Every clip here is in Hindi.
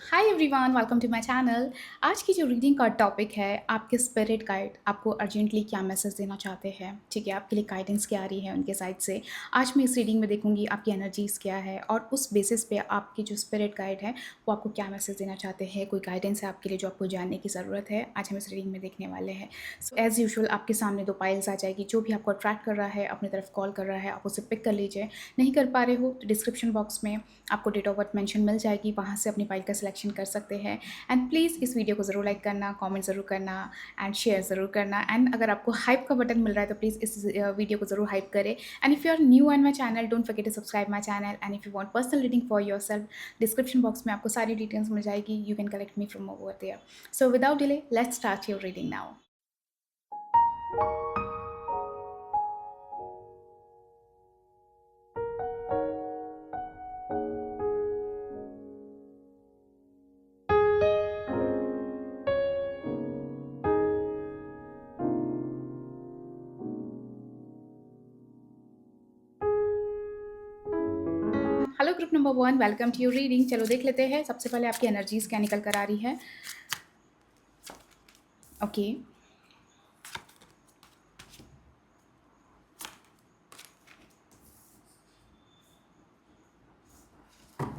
Hi everyone, welcome to my channel. आज की जो रीडिंग का टॉपिक है, आपके स्पिरिट गाइड आपको अर्जेंटली क्या मैसेज देना चाहते हैं। ठीक है, आपके लिए गाइडेंस क्या आ रही है उनके साइड से। आज मैं इस रीडिंग में देखूंगी आपकी एनर्जीज़ क्या है और उस बेसिस पे आपकी जो स्पिरिट गाइड है वो आपको क्या मैसेज देना चाहते हैं। कोई गाइडेंस है आपके लिए जो आपको जानने की ज़रूरत है, आज हम इस रीडिंग में देखने वाले हैं। सो एज़ यूजुअल आपके सामने दो पाइल्स आ जाएगी। जो भी आपको अट्रैक्ट कर रहा है, अपनी तरफ कॉल कर रहा है, आप उसे पिक कर लीजिए। नहीं कर पा रहे हो तो डिस्क्रिप्शन बॉक्स में आपको डेट ऑफ बर्थ मेंशन मिल जाएगी, वहाँ से अपनी फाइल का सिलेक्शन कर सकते हैं। एंड प्लीज़ इस वीडियो को ज़रूर लाइक करना, कमेंट ज़रूर करना एंड शेयर ज़रूर करना। एंड अगर आपको हाइप का बटन मिल रहा है तो प्लीज़ इस वीडियो को ज़रूर हाइप करें। And if you are new on my channel, don't forget to subscribe my channel. And if you want personal reading for your self, description box में आपको सारी डिटेल्स मिल जाएगी। You can collect me from over there. So without delay let's start your reading now. Hello group number 1, welcome to your reading. चलो देख लेते हैं सबसे पहले आपकी एनर्जीज़ क्या निकल कर आ रही है। Okay,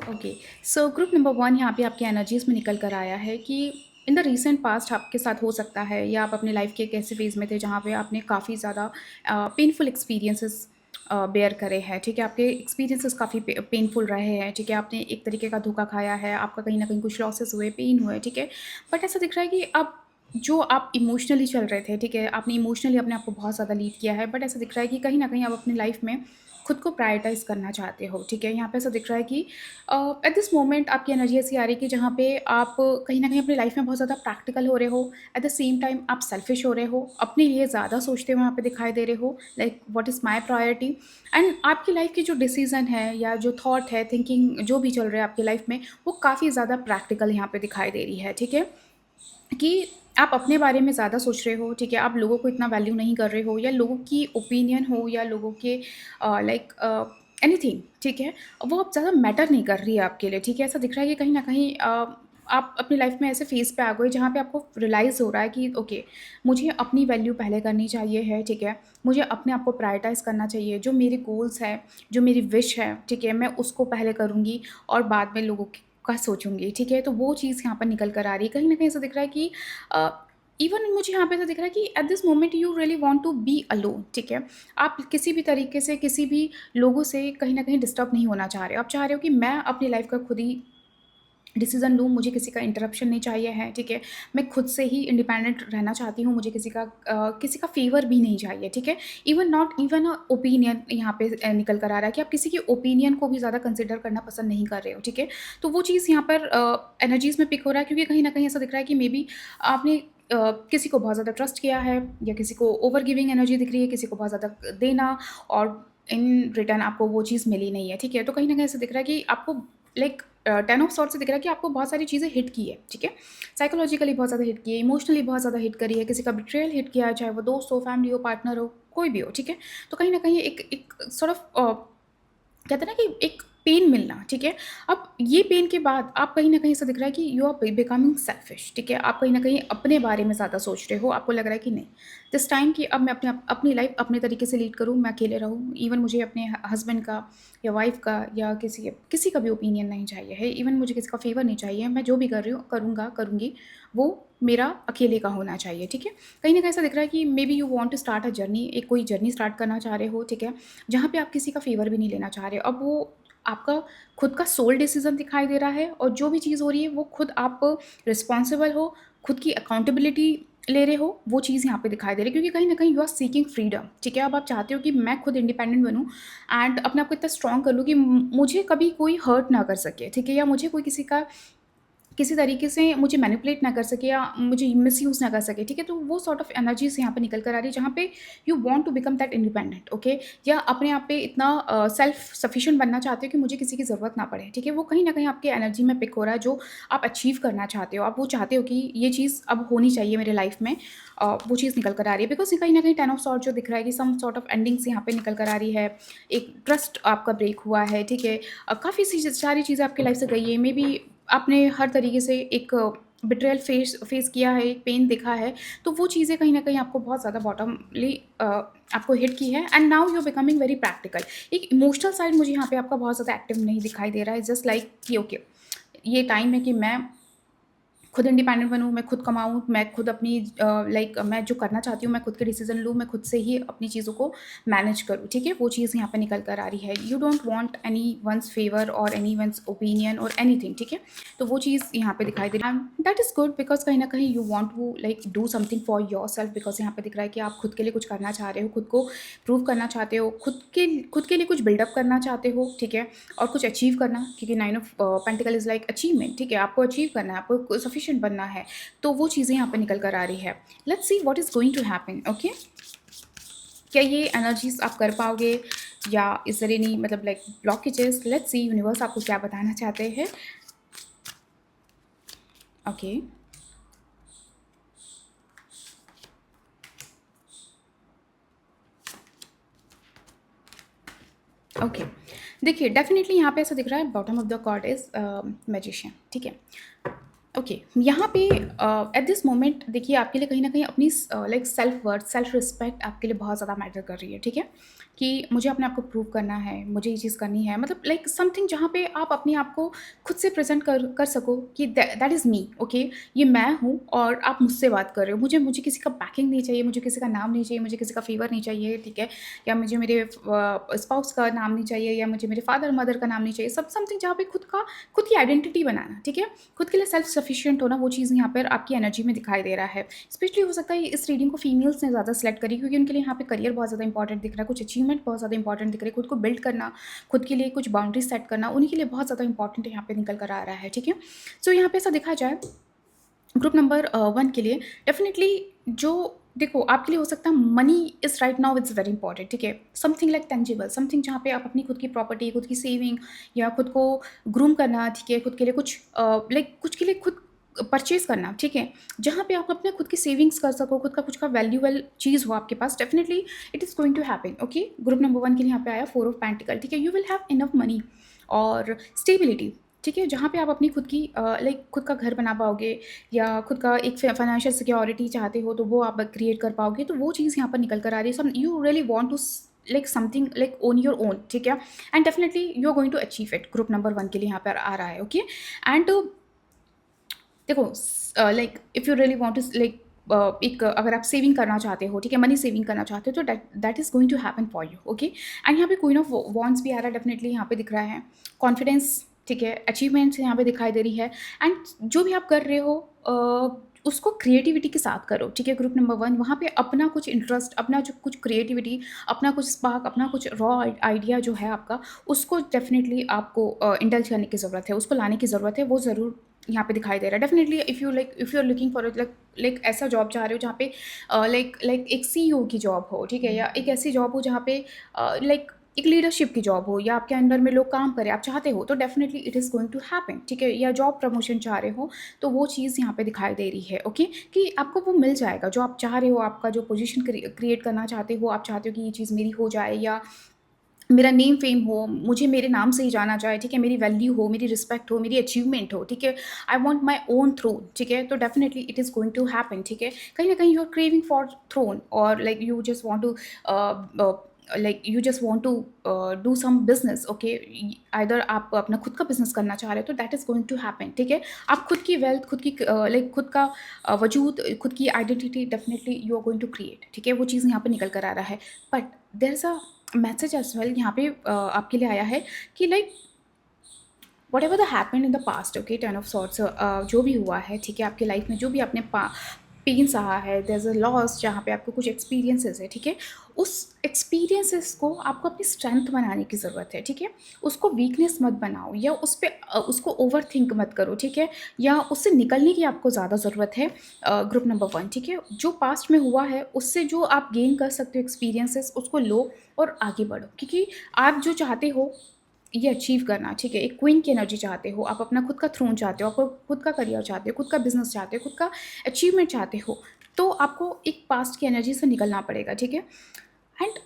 okay. So group number 1 यहाँ पे आपकी एनर्जीज़ में निकल कर आया है कि इन द रीसेंट पास्ट आपके साथ हो सकता है, या आप अपने लाइफ के एक ऐसे फेज़ में थे जहाँ पे आपने काफ़ी ज़्यादा पेनफुल एक्सपीरियंसेस बेयर करे हैं। ठीक है, आपके एक्सपीरियंसेस काफ़ी पेनफुल रहे हैं। ठीक है, आपने एक तरीके का धोखा खाया है, आपका कहीं ना कहीं कुछ लॉसेस हुए, पेन हुए। ठीक है, बट ऐसा दिख रहा है कि अब जो आप इमोशनली चल रहे थे, ठीक है, आपने इमोशनली अपने आप को बहुत ज़्यादा लीड किया है, बट ऐसा दिख रहा है कि कहीं ना कहीं आप अपनी लाइफ में खुद को प्रायोरिटाइज़ करना चाहते हो। ठीक है, यहाँ पे ऐसा दिख रहा है कि एट दिस मोमेंट आपकी एनर्जी ऐसी आ रही है कि जहाँ पे आप कहीं ना कहीं अपनी लाइफ में बहुत ज़्यादा प्रैक्टिकल हो रहे हो। एट द सेम टाइम आप सेल्फिश हो रहे हो, अपने लिए ज़्यादा सोचते हुए यहाँ पे दिखाई दे रहे हो, like what is my priority. And आपकी लाइफ की जो डिसीजन है या जो थॉट है, थिंकिंग जो भी चल रहा है आपकी लाइफ में, वो काफ़ी ज़्यादा प्रैक्टिकल यहाँ पे दिखाई दे रही है। ठीक है, कि आप अपने बारे में ज़्यादा सोच रहे हो। ठीक है, आप लोगों को इतना वैल्यू नहीं कर रहे हो, या लोगों की ओपिनियन हो, या लोगों के लाइक एनीथिंग। ठीक है, वो अब ज़्यादा मैटर नहीं कर रही है आपके लिए। ठीक है, ऐसा दिख रहा है कि कहीं ना कहीं आप अपनी लाइफ में ऐसे फेज़ पे आ गए जहाँ पे आपको रियलाइज़ हो रहा है कि ओके, मुझे अपनी वैल्यू पहले करनी चाहिए है। ठीक है, मुझे अपने आप को प्रायोरिटाइज़ करना चाहिए। जो मेरे गोल्स हैं, जो मेरी विश है, ठीक है, मैं उसको पहले करूँगी और बाद में लोगों का सोचूँगी। ठीक है, तो वो चीज़ यहाँ पर निकल कर आ रही है। कहीं न कहीं ऐसा दिख रहा है कि अ, इवन मुझे यहाँ पे ऐसा दिख रहा है कि at this moment you really want to be alone. ठीक है, आप किसी भी तरीके से, किसी भी लोगों से कहीं न कहीं डिस्टर्ब नहीं होना चाह रहे हो। आप चाह रहे हो कि मैं अपनी लाइफ़ का खुद ही डिसीज़न लूँ, मुझे किसी का इंटरप्शन नहीं चाहिए है। ठीक है, मैं खुद से ही इंडिपेंडेंट रहना चाहती हूँ, मुझे किसी का फ़ेवर भी नहीं चाहिए। ठीक है, इवन नॉट इवन ओपिनियन यहाँ पे निकल कर आ रहा है कि आप किसी के ओपिनियन को भी ज़्यादा कंसिडर करना पसंद नहीं कर रहे हो। ठीक है, तो वो चीज़ यहाँ पर एनर्जीज़ में पिक हो रहा है, क्योंकि कहीं न कहीं ऐसा दिख रहा है कि मेबी आपने किसी को बहुत ज़्यादा ट्रस्ट किया है, या किसी को ओवर गिविंग एनर्जी दिख रही है, किसी को बहुत ज़्यादा देना, और इन रिटर्न आपको वो चीज़ मिली नहीं है। ठीक है, तो कहीं न कहीं ऐसा दिख रहा है कि आपको लाइक 10 ऑफ सॉर्ट्स से दिख रहा है कि आपको बहुत सारी चीज़ें हिट की है। ठीक है, साइकोलॉजिकली बहुत ज़्यादा हिट की है, इमोशनली बहुत ज़्यादा हिट करी है, किसी का बिट्रेयल हिट किया है, चाहे वो दोस्त हो, फैमिली हो, पार्टनर हो, कोई भी हो। ठीक है, तो कहीं न कहीं एक एक सॉर्ट ऑफ कहते हैं ना कि एक पेन मिलना। ठीक है, अब ये पेन के बाद आप कहीं न कहीं ऐसा दिख रहा है कि यू आर बिकमिंग सेल्फिश। ठीक है, आप कहीं न कहीं अपने बारे में ज़्यादा सोच रहे हो। आपको लग रहा है कि नहीं, दिस टाइम कि अब मैं अपनी लाइफ़ अपने तरीके से लीड करूँ, मैं अकेले रहूँ। इवन मुझे अपने हस्बैंड का या वाइफ़ का या किसी का भी ओपिनियन नहीं चाहिए है। इवन मुझे किसी का फ़ेवर नहीं चाहिए। मैं जो भी कर रही हूँ, करूँगी, वो मेरा अकेले का होना चाहिए। ठीक है, कहीं न कहीं ऐसा दिख रहा है कि maybe you want to start a journey, एक कोई जर्नी स्टार्ट करना चाह रहे हो। ठीक है, जहाँ पे आप किसी का फ़ेवर भी नहीं लेना चाह रहे हो। अब वो आपका खुद का सोल डिसीज़न दिखाई दे रहा है, और जो भी चीज़ हो रही है वो खुद आप रिस्पॉन्सिबल हो, खुद की अकाउंटेबिलिटी ले रहे हो, वो चीज़ यहाँ पे दिखाई दे रही है, क्योंकि कहीं न कहीं यू आर सीकिंग फ्रीडम। ठीक है, अब आप चाहते हो कि मैं खुद इंडिपेंडेंट बनूँ एंड अपने आप को इतना स्ट्रॉन्ग कर लूँ कि मुझे कभी कोई हर्ट ना कर सके। ठीक है, या मुझे कोई किसी तरीके से मुझे मैनिपुलेट ना कर सके, या मुझे मिसयूज़ ना कर सके। ठीक है, तो वो सॉर्ट ऑफ एनर्जीज़ यहाँ पे निकल कर आ रही है, जहाँ पे you want to become that independent. Okay, या अपने आप पे इतना सेल्फ सफिशिएंट बनना चाहते हो कि मुझे किसी की ज़रूरत ना पड़े। ठीक है, वो कहीं न कहीं आपकी एनर्जी में पिक हो रहा है, जो आप अचीव करना चाहते हो। आप वो चाहते हो कि ये चीज़ अब होनी चाहिए मेरे लाइफ में। वो चीज़ निकल कर आ रही है, बिकॉज़ कहीं न कहीं 10 ऑफ सॉर्ट जो दिख रहा है कि सम सॉर्ट ऑफ एंडिंग्स यहाँ पे निकल कर आ रही है। एक ट्रस्ट आपका ब्रेक हुआ है। ठीक है, काफ़ी सी सारी चीज़ें आपकी लाइफ से गई है। मे बी आपने हर तरीके से एक बिट्रेयल फेस फेस किया है, एक पेन देखा है, तो वो चीज़ें कहीं न कहीं आपको बहुत ज़्यादा बॉटमली आपको हिट की है and now you are becoming very practical. एक इमोशनल साइड मुझे यहाँ पे आपका बहुत ज़्यादा एक्टिव नहीं दिखाई दे रहा है, जस्ट लाइक कि ओके, ये टाइम है कि मैं खुद इंडिपेंडेंट बनूँ, मैं खुद कमाऊँ, मैं खुद अपनी लाइक मैं जो करना चाहती हूँ, मैं खुद के डिसीज़न लूँ, मैं खुद से ही अपनी चीज़ों को मैनेज करूँ, ठीक है? वो चीज़ यहाँ पे निकल कर आ रही है। You don't want anyone's favour और एनीवन्स ओपिनियन और एनीथिंग, ठीक है? तो वो चीज़ यहाँ पे दिखाई दे रही है and that is good because कहीं न कहीं you want to like do something for yourself because यहाँ पे दिख रहा है कि आप खुद के लिए कुछ करना चाह रहे हो, खुद को प्रूव करना चाहते हो, खुद के लिए कुछ बिल्डअप करना चाहते हो, ठीक है? और कुछ अचीव करना क्योंकि nine of pentacle is like achievement, ठीक है? आपको अचीव करना है, आपको सफिशिएंट बनना है, तो वो चीज़ें यहाँ पे निकल कर आ रही है। Let's see what is going to happen, okay? क्या ये एनर्जीज़ आप कर पाओगे या इज़ देयर एनी मतलब like blockages? Let's see universe आपको क्या बताना चाहते हैं। Okay, okay. देखिए डेफ़िनिटली यहाँ पे ऐसा दिख रहा है bottom of the card is magician, ठीक है? ओके, यहाँ पे एट दिस मोमेंट देखिए आपके लिए कहीं न कहीं अपनी like self worth, self respect आपके लिए बहुत ज़्यादा मैटर कर रही है, ठीक है? कि मुझे अपने आप को प्रूव करना है, मुझे ये चीज़ करनी है, मतलब लाइक समथिंग जहाँ पे आप अपने आप को खुद से प्रेज़ेंट कर सको कि दैट इज़ मी, ओके? ये मैं हूँ और आप मुझसे बात कर रहे हो। मुझे मुझे किसी का बैकिंग नहीं चाहिए, मुझे किसी का नाम नहीं चाहिए, मुझे किसी का फ़ेवर नहीं चाहिए, ठीक है? या मुझे मेरे स्पाउस का नाम नहीं चाहिए या मुझे मेरे फादर-मदर का नाम नहीं चाहिए। सब समथिंग जहाँ पे खुद की आइडेंटिटी बनाना, ठीक है? खुद के लिए सेल्फ सफिशिएंट होना, वो चीज़ यहाँ पर आपकी एनर्जी में दिखाई दे रहा है। स्पेशली हो सकता है इस रीडिंग को फीमेल्स ने ज़्यादा सेलेक्ट करी क्योंकि उनके लिए यहाँ पे करियर बहुत ज़्यादा इंपॉर्टेंट दिख रहा है, कुछ अचीवमेंट बहुत ज़्यादा इंपॉर्टेंट दिख रहे हैं, खुद को बिल्ड करना, खुद के लिए कुछ बाउंड्रीज सेट करना, उन्हीं के लिए बहुत ज़्यादा इंपॉर्टेंट यहाँ पे निकल कर आ रहा है, ठीक है? सो यहाँ पे ऐसा देखा जाए ग्रुप नंबर 1 के लिए डेफ़िनिटली जो देखो आपके लिए हो सकता है money is right now it's very important, ठीक है? समथिंग लाइक टेंजिबल, समथिंग जहाँ पे आप अपनी खुद की प्रॉपर्टी, खुद की सेविंग या खुद को ग्रूम करना, ठीक है? खुद के लिए कुछ लाइक कुछ के लिए खुद परचेज़ करना, ठीक है? जहाँ पे आप अपने खुद की सेविंग्स कर सको, खुद का कुछ का वैल्यूएबल चीज़ हो आपके पास, definitely it is going to happen, okay? Group number 1 के लिए यहाँ पे आया 4 ऑफ पेंटिकल, ठीक है? You will have enough money और स्टेबिलिटी, ठीक है? जहाँ पे आप अपनी खुद की लाइक खुद का घर बना पाओगे या खुद का एक फाइनेंशियल सिक्योरिटी चाहते हो, तो वो आप क्रिएट कर पाओगे, तो वो चीज़ यहाँ पर निकल कर आ रही है। Some you really want to like something like own your own, ठीक है? And definitely you are going to achieve it. Group number 1 के लिए यहाँ पर आ रहा है, ओके? एंड देखो like if you really want to like एक अगर आप सेविंग करना चाहते हो, ठीक है? मनी सेविंग करना चाहते हो, तो that is going to happen for you, okay? And यहाँ पे क्वीन ऑफ वॉन्ड्स भी आ रहा है, डेफिनिटली यहाँ पे दिख रहा है कॉन्फिडेंस, ठीक है? अचीवमेंट्स यहाँ पे दिखाई दे रही है एंड जो भी आप कर रहे हो उसको क्रिएटिविटी के साथ करो, ठीक है? ग्रुप नंबर 1 वहाँ पे अपना कुछ इंटरेस्ट, अपना जो कुछ क्रिएटिविटी, अपना कुछ स्पार्क, अपना कुछ रॉ आइडिया जो है आपका, उसको डेफिनिटली आपको इंडल्ज करने की ज़रूरत है, उसको लाने की ज़रूरत है, वो ज़रूर यहाँ पे दिखाई दे रहा है। Definitely if you are looking for like ऐसा जॉब चाह रहे हो जहाँ पे लाइक लाइक एक सीईओ की जॉब हो, ठीक है? या एक ऐसी जॉब हो जहाँ पे लाइक एक लीडरशिप की जॉब हो या आपके अंडर में लोग काम करें, आप चाहते हो, तो definitely it is going to happen, ठीक है? या जॉब प्रमोशन चाह रहे हो, तो वो चीज़ यहाँ पे दिखाई दे रही है, ओके? कि आपको वो मिल जाएगा जो आप चाह रहे हो, आपका जो पोजीशन क्रिएट करना चाहते हो, आप चाहते हो कि ये चीज़ मेरी हो जाए या मेरा नेम फेम हो, मुझे मेरे नाम से ही जाना जाए, ठीक है? मेरी वैल्यू हो, मेरी रिस्पेक्ट हो, मेरी अचीवमेंट हो, ठीक है? I want my own throne, ठीक है? तो definitely it is going to happen, ठीक है? कहीं न कहीं you are craving for throne और like you just want to do some business, okay? Either आप अपना खुद का बिज़नेस करना चाह रहे हो, तो that is going to happen, ठीक है? आप खुद की वेल्थ, खुद की लाइक खुद का वजूद, खुद की identity definitely you are going to create, ठीक है? वो चीज़ यहाँ पे निकल कर आ रहा है। But there is a message as well यहाँ पे आपके लिए आया है कि like whatever the happened in the past, okay? 10 of swords जो भी हुआ है, ठीक है? आपकी लाइफ में जो भी आपने पेन सहा है, देयर इज़ अ लॉस जहाँ पे आपको कुछ एक्सपीरियंसेस है, ठीक है? उस एक्सपीरियंसेस को आपको अपनी स्ट्रेंथ बनाने की ज़रूरत है, ठीक है? उसको वीकनेस मत बनाओ या उस पे उसको ओवरथिंक मत करो, ठीक है? या उससे निकलने की आपको ज़्यादा ज़रूरत है ग्रुप नंबर 1, ठीक है? जो पास्ट में हुआ है, उससे जो आप गेन कर सकते हो एक्सपीरियंसेस, उसको लो और आगे बढ़ो क्योंकि आप जो चाहते हो ये अचीव करना, ठीक है? एक क्वीन की एनर्जी चाहते हो, आप अपना खुद का थ्रोन चाहते हो, आप खुद का करियर चाहते हो, खुद का बिज़नेस चाहते हो, खुद का अचीवमेंट चाहते हो, तो आपको एक पास्ट की एनर्जी से निकलना पड़ेगा, ठीक है? एंड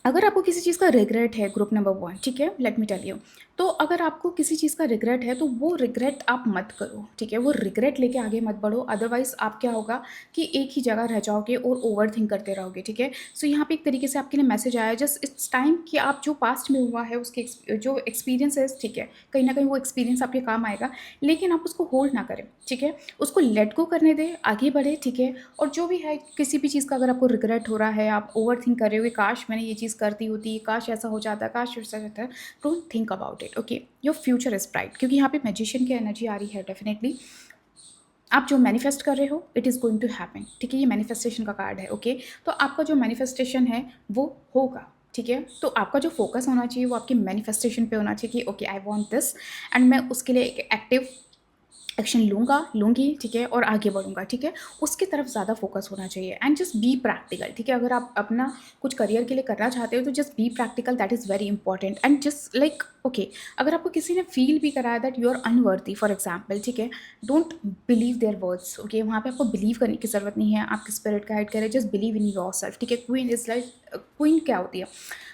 अगर आपको किसी चीज़ का रिग्रेट है, ग्रुप नंबर 1, ठीक है? Let me tell you. तो अगर आपको किसी चीज़ का रिग्रेट है, तो वो रिग्रेट आप मत करो, ठीक है? वो रिग्रेट लेके आगे मत बढ़ो, अदरवाइज़ आप क्या होगा कि एक ही जगह रह जाओगे और ओवरथिंक करते रहोगे, ठीक है? सो यहाँ पे एक तरीके से आपके लिए मैसेज आया है, जस्ट इट्स टाइम कि आप जो पास्ट में हुआ है उसके जो एक्सपीरियंसेस, ठीक है? कहीं न कहीं वो एक्सपीरियंस आपके काम आएगा, लेकिन आप उसको होल्ड ना करें, ठीक है? उसको लेट गो करने दें, आगे बढ़ें, ठीक है? और जो भी है, किसी भी चीज़ का अगर आपको रिग्रेट हो रहा है, आप ओवरथिंक कर रहे हो कि काश मैंने ये चीज़ करती होती, काश ऐसा हो जाता, काश वैसा होता, don't think about it, okay? Your future is bright, क्योंकि यहाँ पे मैजिशियन की एनर्जी आ रही है डेफिनेटली। आप जो मैनिफेस्ट कर रहे हो, it is going to happen, ठीक है? ये मैनिफेस्टेशन का कार्ड है, ओके? तो आपका जो मैनिफेस्टेशन है वो होगा, ठीक है? तो आपका जो फोकस होना चाहिए वो आपकी मैनिफेस्टेशन पे होना चाहिए कि okay, I want this, and मैं उसके लिए एक एक्टिव एक्शन लूँगा, लूँगी, ठीक है? और आगे बढ़ूँगा, ठीक है? उसकी तरफ ज़्यादा फ़ोकस होना चाहिए, एंड जस्ट बी प्रैक्टिकल, ठीक है? अगर आप अपना कुछ करियर के लिए करना चाहते हो, तो just be practical, that is very important, and just like okay, अगर आपको किसी ने फ़ील भी कराया that you are unworthy for example, ठीक है? Don't believe their words, okay? वहाँ पे आपको बिलीव करने की ज़रूरत नहीं है, आपकी स्पिरिट गाइड करे, जस्ट बिलीव इन योरसेल्फ, ठीक है? क्वीन इज़ लाइक क्वीन क्या होती है?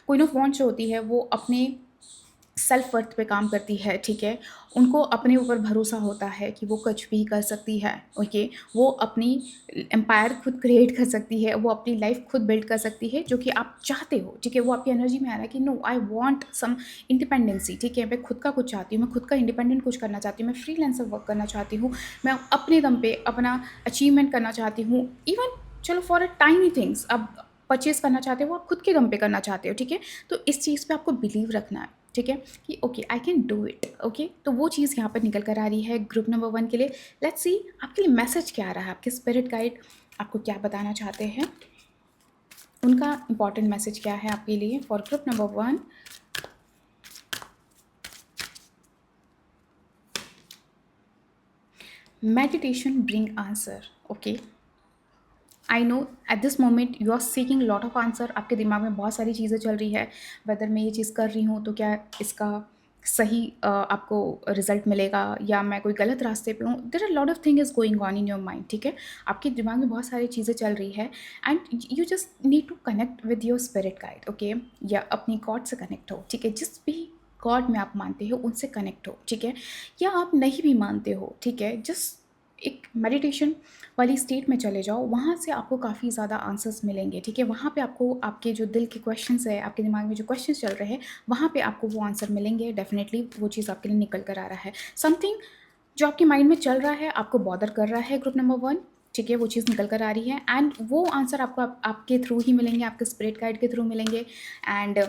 क्वीन ऑफ वांड्स जो होती है, वो अपने सेल्फ वर्थ पे काम करती है, ठीक है? उनको अपने ऊपर भरोसा होता है कि वो कुछ भी कर सकती है, ओके? वो अपनी एम्पायर खुद क्रिएट कर सकती है, वो अपनी लाइफ खुद बिल्ड कर सकती है, जो कि आप चाहते हो, ठीक है? वो आपकी एनर्जी में आ रहा है कि no, I want some independency, ठीक है? मैं खुद का कुछ चाहती हूँ, मैं खुद का इंडिपेंडेंट कुछ करना चाहती हूँ, मैं फ्रीलांसर वर्क करना चाहती हूँ, मैं अपने दम पे अपना अचीवमेंट करना चाहती हूँ। इवन चलो फॉर अ टाइनी थिंग्स आप परचेज़ करना चाहते हो, आप खुद के दम पे करना चाहते हो, ठीक है? तो इस चीज़ पे आपको बिलीव रखना है, ठीक है? कि okay, I can do it, okay? तो वो चीज़ यहाँ पर निकल कर आ रही है ग्रुप नंबर 1 के लिए। लेट्स सी आपके लिए मैसेज क्या आ रहा है, आपके स्पिरिट गाइड आपको क्या बताना चाहते हैं? उनका इम्पोर्टेंट मैसेज क्या है आपके लिए for group number 1? Meditation bring answer, okay? I know at this moment you are seeking lot of answer, आपके दिमाग में बहुत सारी चीज़ें चल रही है, वेदर मैं ये चीज़ कर रही हूँ तो क्या इसका सही आपको रिजल्ट मिलेगा, या मैं कोई गलत रास्ते पे हूँ। There are lot of thing is going on in your mind, ठीक है? आपके दिमाग में बहुत सारी चीज़ें चल रही है, and you just need to connect with your spirit guide, okay? या अपनी गॉड से कनेक्ट हो, ठीक है? जिस भी गॉड में आप मानते हो उनसे कनेक्ट हो, ठीक है? या आप नहीं भी मानते हो, ठीक है? जस्ट एक मेडिटेशन वाली स्टेट में चले जाओ, वहाँ से आपको काफ़ी ज़्यादा आंसर्स मिलेंगे, ठीक है? वहाँ पे आपको आपके जो दिल के क्वेश्चंस है, आपके दिमाग में जो क्वेश्चंस चल रहे हैं, वहाँ पे आपको वो आंसर मिलेंगे, डेफिनेटली वो चीज़ आपके लिए निकल कर आ रहा है। समथिंग जो आपके माइंड में चल रहा है, आपको बॉदर कर रहा है ग्रुप नंबर 1, ठीक है? वो चीज़ निकल कर आ रही है, एंड वो आंसर आपको आपके थ्रू ही मिलेंगे, आपके स्पिरिट गाइड के थ्रू मिलेंगे, एंड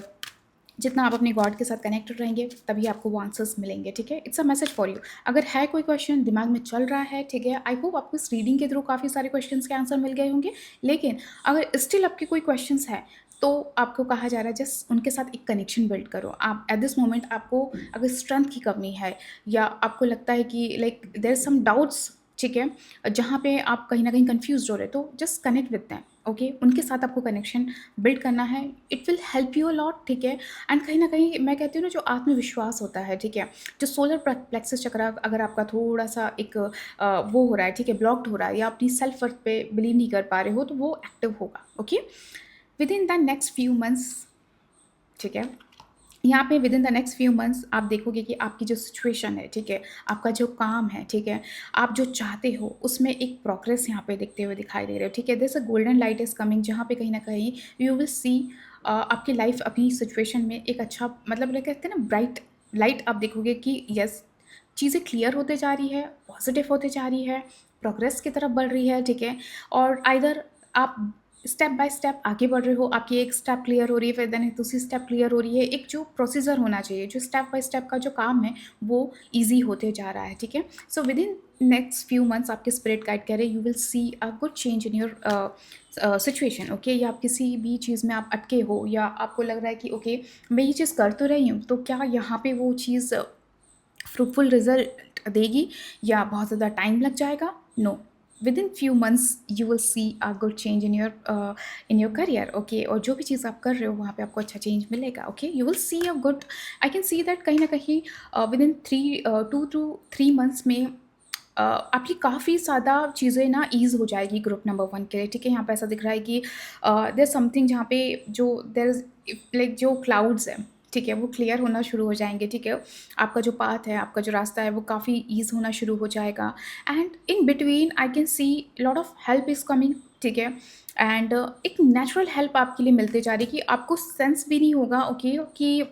जितना आप अपने गॉड के साथ कनेक्टेड रहेंगे, तभी आपको वो आंसर्स मिलेंगे, ठीक है? It's a message for you. अगर है कोई क्वेश्चन दिमाग में चल रहा है, ठीक है? आई होप आपको इस रीडिंग के थ्रू काफ़ी सारे क्वेश्चंस के आंसर मिल गए होंगे, लेकिन अगर स्टिल आपके कोई क्वेश्चंस है, तो आपको कहा जा रहा है जस्ट उनके साथ एक कनेक्शन बिल्ड करो। आप एट दिस मोमेंट आपको अगर स्ट्रेंथ की कमी है, या आपको लगता है कि like there is some doubts, ठीक है? जहाँ पे आप कहीं न कहीं कन्फ्यूज़्ड हो रहे हो, तो just connect with them, okay? उनके साथ आपको कनेक्शन बिल्ड करना है। It will help you a lot, ठीक है? एंड कहीं न कहीं मैं कहती हूँ ना, जो आत्मविश्वास होता है, ठीक है? जो सोलर प्लेक्सस चक्र अगर आपका थोड़ा-सा एक वो हो रहा है, ठीक है? ब्लॉक्ड हो रहा है, या अपनी सेल्फ वर्थ पे बिलीव नहीं कर पा रहे हो, तो वो एक्टिव होगा, okay? Within the next few months, ठीक है? यहाँ पे within the next few months आप देखोगे कि आपकी जो सिचुएशन है, ठीक है? आपका जो काम है, ठीक है? आप जो चाहते हो, उसमें एक प्रोग्रेस यहाँ पे दिखते हुए दिखाई दे रहे हो, ठीक है? There is a golden light is coming, जहाँ पे कहीं न कहीं यू विल सी आपकी लाइफ अपनी सिचुएशन में एक अच्छा, मतलब लाइक कहते हैं ना, ब्राइट लाइट आप देखोगे कि येस, चीज़ें क्लियर होते जा रही है, पॉजिटिव होते जा रही है, प्रोग्रेस की तरफ बढ़ रही है, ठीक है? और आइदर आप स्टेप बाय स्टेप आगे बढ़ रहे हो, आपकी एक स्टेप क्लियर हो रही है, फिर देन दूसरी स्टेप क्लियर हो रही है। एक जो प्रोसीजर होना चाहिए, जो स्टेप बाय स्टेप का जो काम है, वो ईज़ी होते जा रहा है, ठीक है? सो विदिन नेक्स्ट फ्यू मंथ्स आपके स्पिरिट गाइड कह रहे हैं, you will see a good change in your situation, okay? या आप किसी भी चीज़ में आप अटके हो, या आपको लग रहा है कि ओके, मैं ये चीज़ कर तो रही हूँ, तो क्या यहाँ पे वो चीज़ फ्रूटफुल रिजल्ट देगी, या बहुत ज़्यादा टाइम लग जाएगा? No, within few months you will see a good change in your career, okay? और जो भी चीज़ आप कर रहे हो, वहाँ पे आपको अच्छा चेंज मिलेगा, okay? You will see a good, I can see that कहीं ना कहीं विदिन 2 to 3 मंथ्स में आपकी काफ़ी ज़्यादा चीज़ें ना ईज़ हो जाएगी ग्रुप नंबर 1 के लिए, ठीक है? यहाँ पे ऐसा दिख रहा है कि देयर समथिंग जहाँ पे जो देयर इज़ लाइक जो क्लाउड्स हैं, ठीक है? वो क्लियर होना शुरू हो जाएँगे, ठीक है? आपका जो पाथ है, आपका जो रास्ता है, वो काफ़ी ईज़ होना शुरू हो जाएगा and in between I can see lot of help is coming, ठीक है? एंड एक नेचुरल हेल्प आपके लिए मिलते जा रही है कि आपको सेंस भी नहीं होगा ओके कि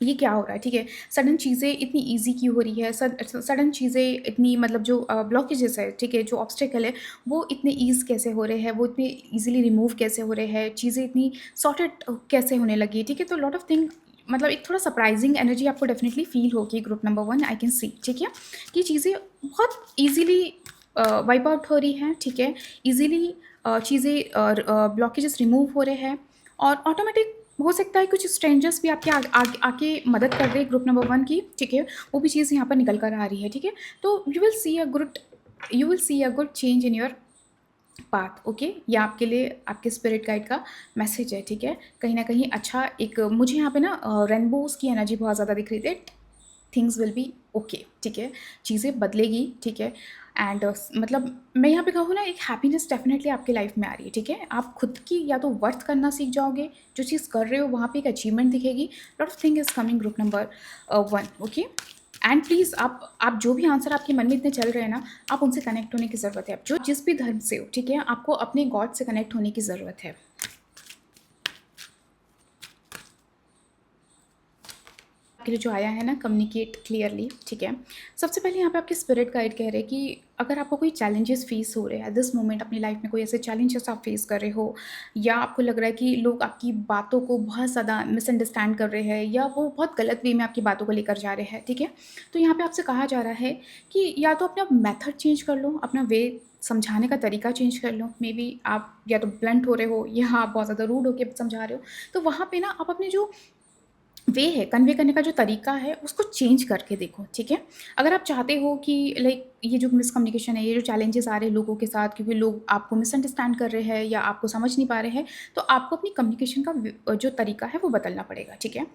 ये क्या हो रहा है, ठीक है? सडन चीज़ें इतनी ईज़ी क्यों हो रही है? सडन चीज़ें इतनी मतलब जो ब्लॉकेजेस है, ठीक है? जो ऑब्स्टेकल है, वो इतने ईज़ कैसे हो रहे हैं? वो इतने ईज़िली रिमूव कैसे हो रहे हैं? चीज़ें इतनी सॉर्टेड कैसे होने लगी, ठीक है? तो लॉट ऑफ थिंग मतलब एक थोड़ा सरप्राइज़िंग एनर्जी आपको डेफ़िनिटली फ़ील होगी group number 1 I can see, ठीक है? कि चीज़ें बहुत ईज़िली वाइप आउट हो रही हैं, ठीक है? ईज़िली चीज़ें ब्लॉकेजेस रिमूव हो रहे हैं और ऑटोमेटिक हो सकता है कुछ स्ट्रेंजर्स भी आपके आके मदद कर दें ग्रुप नंबर 1 की, ठीक है? वो भी चीज़ यहाँ पर निकल कर आ रही है, ठीक है? तो you will see a good change in your path, okay? ये आपके लिए आपके स्पिरिट गाइड का मैसेज है, ठीक है? कहीं न कहीं अच्छा एक मुझे यहाँ पे ना रेनबोज़ की एनर्जी बहुत ज़्यादा दिख रही थी। थिंग्स विल बी ओके, ठीक है? चीज़ें बदलेगी, ठीक है? एंड मतलब मैं यहाँ पे कहूँ ना एक हैप्पीनेस डेफ़िनेटली आपकी लाइफ़ में आ रही है, ठीक है? आप खुद की या तो वर्थ करना सीख जाओगे, जो चीज़ कर रहे हो वहाँ पे एक अचीवमेंट दिखेगी। Lot of thing is coming group number 1, okay? And please आप जो भी आंसर आपके मन में इतने चल रहे हैं ना, आप उनसे कनेक्ट होने की ज़रूरत है। आप जो जिस भी धर्म से हो, ठीक है? आपको अपने गॉड से कनेक्ट होने की ज़रूरत है। आपके लिए जो आया है ना कम्युनिकेट क्लियरली, ठीक है? सबसे पहले यहाँ पे आपके स्पिरिट गाइड कह रहे हैं कि अगर आपको कोई चैलेंजेस फेस हो रहे हैं एट दिस मोमेंट अपनी लाइफ में कोई ऐसे चैलेंजेस आप फेस कर रहे हो या आपको लग रहा है कि लोग आपकी बातों को बहुत ज़्यादा मिसअंडरस्टैंड कर रहे हैं या वो बहुत गलत वे में आपकी बातों को लेकर जा रहे हैं, ठीक है? तो यहाँ पे आपसे कहा जा रहा है कि या तो अपना मेथड चेंज कर लो, अपना वे समझाने का तरीका चेंज कर लो। मे बी आप या तो ब्लंट हो रहे हो या आप बहुत ज़्यादा रूड होके समझा रहे हो। तो वहाँ पे ना आप अपने जो वे है कन्वे करने का जो तरीका है उसको चेंज करके देखो, ठीक है? अगर आप चाहते हो कि लाइक ये जो मिसकम्युनिकेशन है, ये जो चैलेंजेस आ रहे हैं लोगों के साथ क्योंकि लोग आपको मिसअंडरस्टैंड कर रहे हैं या आपको समझ नहीं पा रहे हैं, तो आपको अपनी कम्युनिकेशन का जो तरीका है वो बदलना पड़ेगा, ठीक है?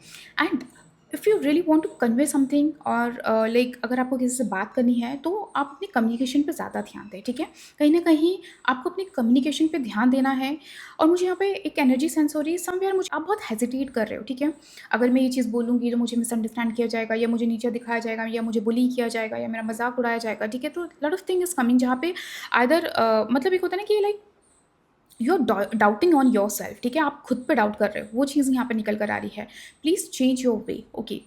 And if you really want to convey something और लाइक अगर आपको किसी से बात करनी है, तो आप अपनी कम्युनिकेशन पे ज़्यादा ध्यान दें, ठीक है? कहीं न कहीं आपको अपनी कम्युनिकेशन पे ध्यान देना है और मुझे यहाँ पे एक एनर्जी सेंस हो रही है समवेयर मुझे आप बहुत हेजिटेट कर रहे हो, ठीक है? अगर मैं ये चीज़ बोलूँगी तो मुझे मिसअंडरस्टैंड किया जाएगा या मुझे नीचा दिखाया जाएगा या मुझे बुली किया जाएगा या मेरा मज़ाक उड़ाया जाएगा, ठीक है? तो lot of thing is coming जहाँ पे आइदर मतलब एक होता है ना कि like you are doubting on yourself, ठीक है? आप खुद पे डाउट कर रहे हो, वो चीज़ यहाँ पे निकल कर आ रही है। Please change your way, okay?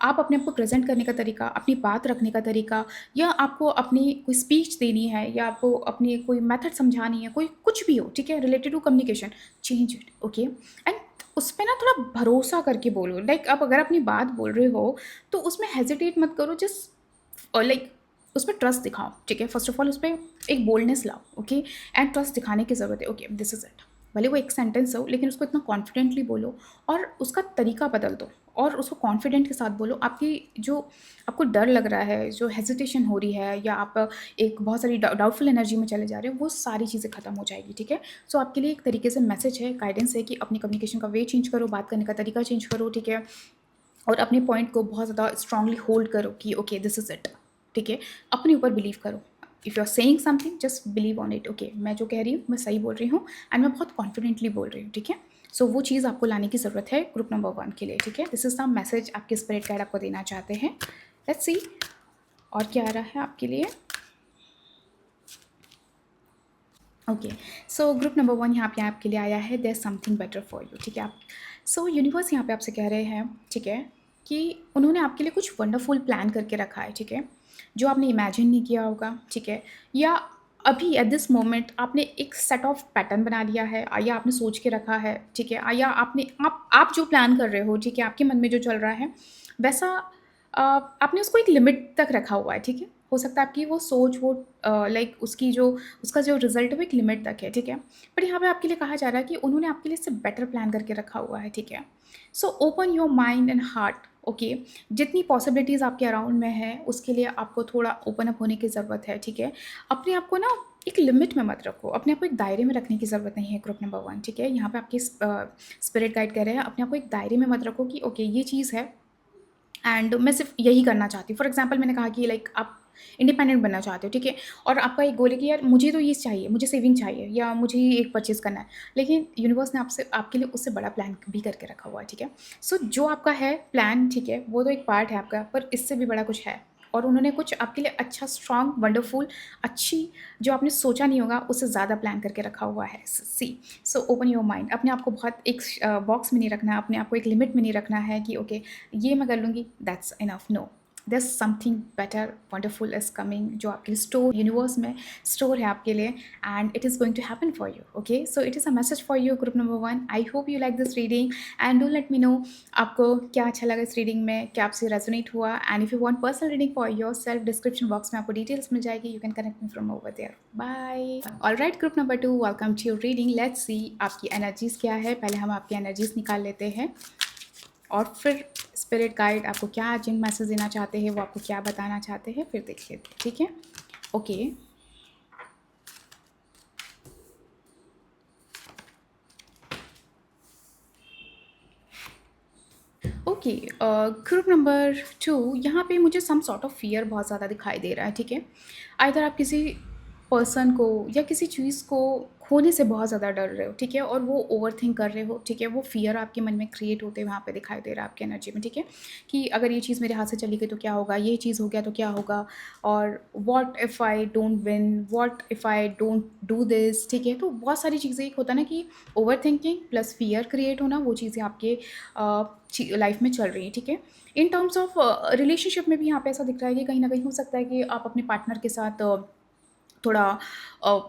आप अपने आप को प्रेज़ेंट करने का तरीका, अपनी बात रखने का तरीका या आपको अपनी कोई स्पीच देनी है या आपको अपनी कोई मेथड समझानी है, कोई कुछ भी हो, ठीक है? Related to communication, change it, okay? And उस पे ना थोड़ा भरोसा करके बोलो। लाइक आप अगर अपनी बात बोल रहे हो, तो उसमें हेजिटेट मत करो, जस्ट लाइक उसपे ट्रस्ट दिखाओ, ठीक है? फ़र्स्ट ऑफ ऑल उसपे एक बोल्डनेस लाओ, ओके? एंड ट्रस्ट दिखाने की ज़रूरत है, ओके दिस इज़ इट। भले वो एक सेंटेंस हो लेकिन उसको इतना कॉन्फिडेंटली बोलो और उसका तरीका बदल दो और उसको कॉन्फिडेंट के साथ बोलो। आपकी जो आपको डर लग रहा है, जो हेजिटेशन हो रही है या आप एक बहुत सारी डाउटफुल एनर्जी में चले जा रहे हो, वो सारी चीज़ें खत्म हो जाएगी, ठीक है? सो आपके लिए एक तरीके से मैसेज है, गाइडेंस है कि अपनी कम्युनिकेशन का वे चेंज करो, बात करने का तरीका चेंज करो, ठीक है? और अपने पॉइंट को बहुत ज़्यादा स्ट्रांगली होल्ड करो कि ओके दिस इज़ इट, ठीक है? अपने ऊपर बिलीव करो। If you are saying something just believe on it, okay? मैं जो कह रही हूँ मैं सही बोल रही हूँ एंड मैं बहुत कॉन्फिडेंटली बोल रही हूँ, ठीक है? सो वो चीज़ आपको लाने की ज़रूरत है ग्रुप नंबर 1 के लिए, ठीक है? दिस इज़ द मैसेज आपके स्पिरिट गाइड आपको देना चाहते हैं। लेट्स सी और क्या आ रहा है आपके लिए। ओके, सो ग्रुप नंबर 1 यहाँ पे आपके लिए आया है, there is something better for you, ठीक है? आप सो यूनिवर्स यहाँ पे आपसे कह रहे हैं, ठीक है, कि उन्होंने आपके लिए कुछ वंडरफुल प्लान करके रखा है, ठीक है? जो आपने इमेजिन नहीं किया होगा, ठीक है? या अभी एट दिस मोमेंट आपने एक सेट ऑफ पैटर्न बना लिया है या आपने सोच के रखा है, ठीक है? या आप जो प्लान कर रहे हो, ठीक है? आपके मन में जो चल रहा है, वैसा आपने उसको एक लिमिट तक रखा हुआ है, ठीक है? हो सकता है आपकी वो सोच वो लाइक उसका जो रिज़ल्ट है वो एक लिमिट तक है, ठीक है? बट यहाँ पे आपके लिए कहा जा रहा है कि उन्होंने आपके लिए इससे बेटर प्लान करके रखा हुआ है, ठीक है? So open your mind and heart, okay? जितनी पॉसिबिलिटीज़ आपके अराउंड में है, उसके लिए आपको थोड़ा ओपन अप होने की ज़रूरत है, ठीक है? अपने आप को ना एक लिमिट में मत रखो, अपने आप को एक दायरे में रखने की ज़रूरत नहीं है ग्रुप नंबर 1, ठीक है? यहाँ पे आपके स्पिरिट गाइड कह रहे हैं अपने आप को एक दायरे में मत रखो कि ओके ये चीज़ है एंड मैं सिर्फ यही करना चाहती हूँ। फॉर एग्ज़ाम्पल मैंने कहा कि लाइक आप इंडिपेंडेंट बनना चाहते हो, ठीक है? और आपका एक गोल है कि यार मुझे तो ये चाहिए, मुझे सेविंग चाहिए या मुझे ये एक परचेज़ करना है। लेकिन यूनिवर्स ने आपसे आपके लिए उससे बड़ा प्लान भी करके रखा हुआ है, ठीक है? सो जो आपका है प्लान, ठीक है, वो तो एक पार्ट है आपका, पर इससे भी बड़ा कुछ है। और उन्होंने कुछ आपके लिए अच्छा, स्ट्रॉन्ग, वंडरफुल, अच्छी, जो आपने सोचा नहीं होगा उससे ज़्यादा प्लान करके रखा हुआ है। सी सो ओपन योर माइंड। अपने आप को बहुत एक बॉक्स में नहीं रखना है, अपने आप को एक लिमिट में नहीं रखना है कि ओके ये मैं कर लूँगी, that's enough. No, there's something better wonderful is coming, जो आपके लिए स्टोर यूनिवर्स में स्टोर है आपके लिए, and it is going to happen for you. Okay, so it is a message for you group number 1। I hope you like this reading and do let me know आपको क्या अच्छा लगा इस रीडिंग में, क्या आपसे रेजोनेट हुआ। And if you want personal reading for your self, description box में आपको डिटेल्स मिल जाएगी, you can connect me from over there. Bye. Alright group number 2, welcome to your reading. Let's see आपकी एनर्जीज क्या है। पहले हम आपकी एनर्जीज निकाल लेते हैं और फिर स्पिरिट गाइड आपको क्या अर्जेंट मैसेज देना चाहते हैं, वो आपको क्या बताना चाहते हैं, फिर देख लेते हैं, ठीक है? Okay, okay. ग्रुप नंबर 2, यहाँ पे मुझे सम सॉर्ट ऑफ फ़ियर बहुत ज़्यादा दिखाई दे रहा है, ठीक है? आइदर आप किसी पर्सन को या किसी चीज़ को खोने से बहुत ज़्यादा डर रहे हो, ठीक है? और वो ओवरथिंक कर रहे हो, ठीक है? वो फ़ियर आपके मन में क्रिएट होते हुए वहाँ पे दिखाई दे रहा है आपकी एनर्जी में, ठीक है? कि अगर ये चीज़ मेरे हाथ से चली गई तो क्या होगा? ये चीज़ हो गया तो क्या होगा? और what if I don't win? What if I don't do this? ठीक है? तो बहुत सारी चीज़ें, एक होता है ना कि ओवरथिंकिंग प्लस फ़ियर क्रिएट होना, वो चीज़ें आपके लाइफ में चल रही है, ठीक है? इन टर्म्स ऑफ रिलेशनशिप में भी यहाँ पे ऐसा दिख रहा है कि कहीं न कहीं हो सकता है कि आप अपने पार्टनर के साथ थोड़ा अ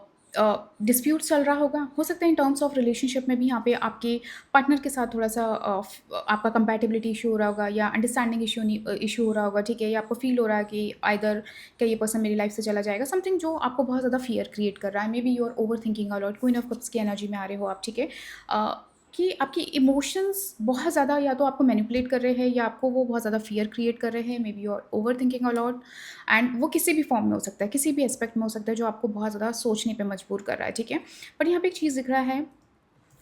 डिस्प्यूट चल रहा होगा। हो सकता है इन टर्म्स ऑफ रिलेशनशिप में भी यहाँ पे आपके पार्टनर के साथ थोड़ा-सा आपका कंपैटिबिलिटी इश्यू हो रहा होगा या अंडरस्टैंडिंग इश्यू हो रहा होगा, ठीक है? या आपको फ़ील हो रहा है कि आइदर क्या ये पर्सन मेरी लाइफ़ से चला जाएगा, समथिंग जो आपको बहुत ज़्यादा फ़ियर क्रिएट कर रहा है। Maybe you are overthinking a lot, queen of cups की एनर्जी में आ रहे हो आप, ठीक है? कि आपकी इमोशंस बहुत ज़्यादा या तो आपको मैनिपुलेट कर रहे हैं या आपको वो बहुत ज़्यादा फ़ियर क्रिएट कर रहे हैं। Maybe you are overthinking a lot, and वो किसी भी फॉर्म में हो सकता है, किसी भी एस्पेक्ट में हो सकता है जो आपको बहुत ज़्यादा सोचने पे मजबूर कर रहा है, ठीक है? बट यहाँ पे एक चीज़ दिख रहा है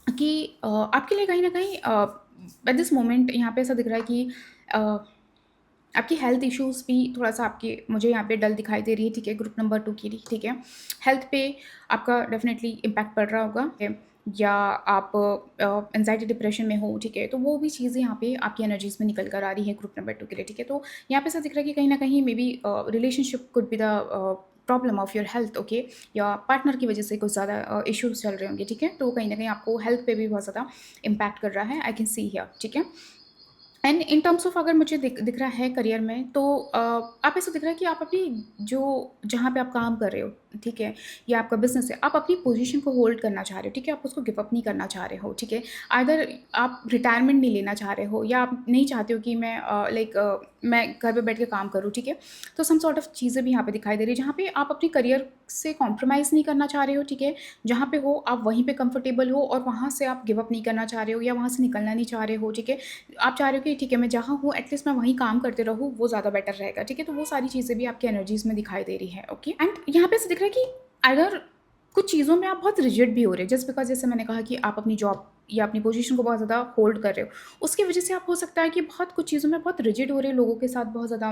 कि आपके लिए कहीं न कहीं एट दिस मोमेंट यहाँ पे ऐसा दिख रहा है कि अ, आपकी हेल्थ इश्यूज़ भी थोड़ा-सा आपके मुझे यहाँ पे डल दिखाई दे रही है, ठीक है? ग्रुप नंबर 2 के लिए, ठीक है? हेल्थ पे आपका डेफ़िनेटली इम्पैक्ट पड़ रहा होगा, या आप एंग्ज़ायटी डिप्रेशन में हो, ठीक है? तो वो भी चीज़ें यहाँ पे आपकी एनर्जीज़ में निकल कर आ रही है ग्रुप नंबर 2 के लिए, ठीक है? तो यहाँ पे ऐसा दिख रहा है कि कहीं न कहीं may be relationship could be the problem of your health, okay? या पार्टनर की वज़ह से कुछ ज़्यादा इश्यूज़ चल रहे होंगे, ठीक है? तो कहीं न कहीं आपको हेल्थ पे भी बहुत ज़्यादा इम्पैक्ट कर रहा है, आई कैन सी हियर, ठीक है? एंड इन टर्म्स ऑफ अगर मुझे दिख दिख रहा है करियर में, तो आप ऐसा दिख रहा है कि आप अपनी जो जहाँ पे आप काम कर रहे हो, ठीक है? या आपका बिज़नेस है, आप अपनी पोज़ीशन को होल्ड करना चाह रहे हो, ठीक है? आप उसको गिव अप नहीं करना चाह रहे हो, ठीक है? आइदर आप रिटायरमेंट नहीं लेना चाह रहे हो या आप नहीं चाहते हो कि मैं मैं घर पे बैठ के काम करूँ, ठीक है? तो सम सॉर्ट ऑफ चीज़ें भी यहाँ पे दिखाई दे रही है, जहाँ पे आप अपने करियर से कॉम्प्रोमाइज़ नहीं करना चाह रहे हो, ठीक है? जहाँ पे हो आप वहीं पे कंफर्टेबल हो और वहाँ से आप गिव अप नहीं करना चाह रहे हो या वहाँ से निकलना नहीं चाह रहे हो, ठीक है? आप चाह रहे हो कि ठीक है मैं जहाँ हूँ एटलीस्ट मैं वहीं काम करते रहूँ, वो ज़्यादा बेटर रहेगा, ठीक है? तो वो सारी चीज़ें भी आपकी एनर्जीज़ में दिखाई दे रही है, ओके? एंड यहाँ पे ऐसा दिख रहा है कि अगर कुछ चीज़ों में आप बहुत रिजिड भी हो रहे हैं, जस्ट बिकॉज़ जैसे मैंने कहा कि आप अपनी जॉब या अपनी पोज़ीशन को बहुत ज़्यादा होल्ड कर रहे हो, उसकी वज़ह से आप हो सकता है कि बहुत कुछ चीज़ों में बहुत रिजिड हो रहे हो, लोगों के साथ बहुत ज़्यादा